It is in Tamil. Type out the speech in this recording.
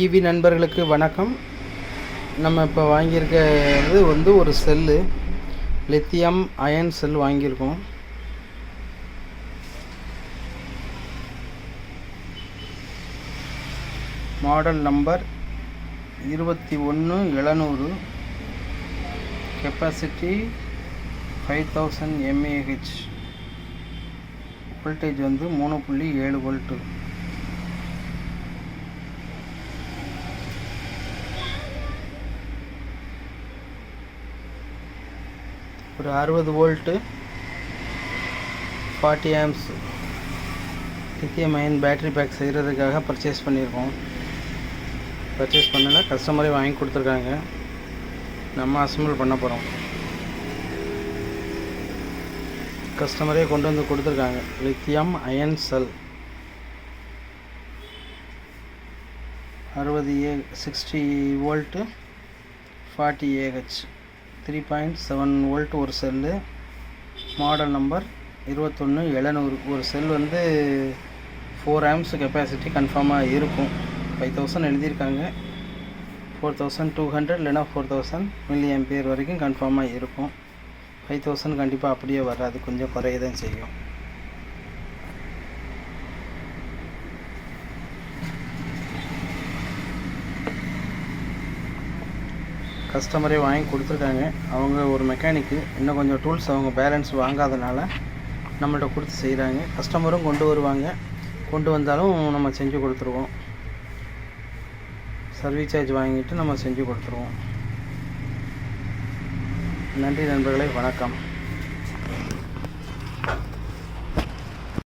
ஈவி நண்பர்களுக்கு வணக்கம். நம்ம இப்போ வாங்கியிருக்கிறது ஒரு செல்லு, லித்தியம் அயன் செல் வாங்கியிருக்கோம். Model number 21700, capacity 5000 mAh, voltage 3.7 volt. ஒரு 60 volt 40 amps lithium ion battery pack செய்கிறதுக்காக பர்ச்சேஸ் பண்ணியிருக்கோம். பர்ச்சேஸ் பண்ணல, கஸ்டமரே வாங்கி கொடுத்துருக்காங்க. நம்ம அசம்பிள் பண்ண போகிறோம். கஸ்டமரே கொண்டு வந்து கொடுத்துருக்காங்க. லித்தியம் அயன் செல் 60 வோல்ட்டு 40 Ah, 3.7 வோல்ட் ஒரு செல்லு. Model number 21700. ஒரு செல் 4 ஆம்ஸ் கெப்பாசிட்டி கன்ஃபார்மாக இருக்கும். 5000 எழுதியிருக்காங்க. 4200 இல்லைனா 4000 mAh வரைக்கும் கன்ஃபார்மாக இருக்கும். 5000 கண்டிப்பாக அப்படியே வராது, கொஞ்சம் குறைய தான் செய்யும். கஸ்டமரே வாங்கி கொடுத்துருக்காங்க. அவங்க ஒரு மெக்கானிக்கு, இன்னும் கொஞ்சம் டூல்ஸ் அவங்க பேலன்ஸ் வாங்காதனால நம்மள்ட்ட கொடுத்து செய்கிறாங்க. கஸ்டமரும் கொண்டு வருவாங்க, கொண்டு வந்தாலும் நம்ம செஞ்சு கொடுத்துருவோம். சர்வீஸ் சார்ஜ் வாங்கிட்டு நம்ம செஞ்சு கொடுத்துருவோம். நன்றி நண்பர்களே, வணக்கம்.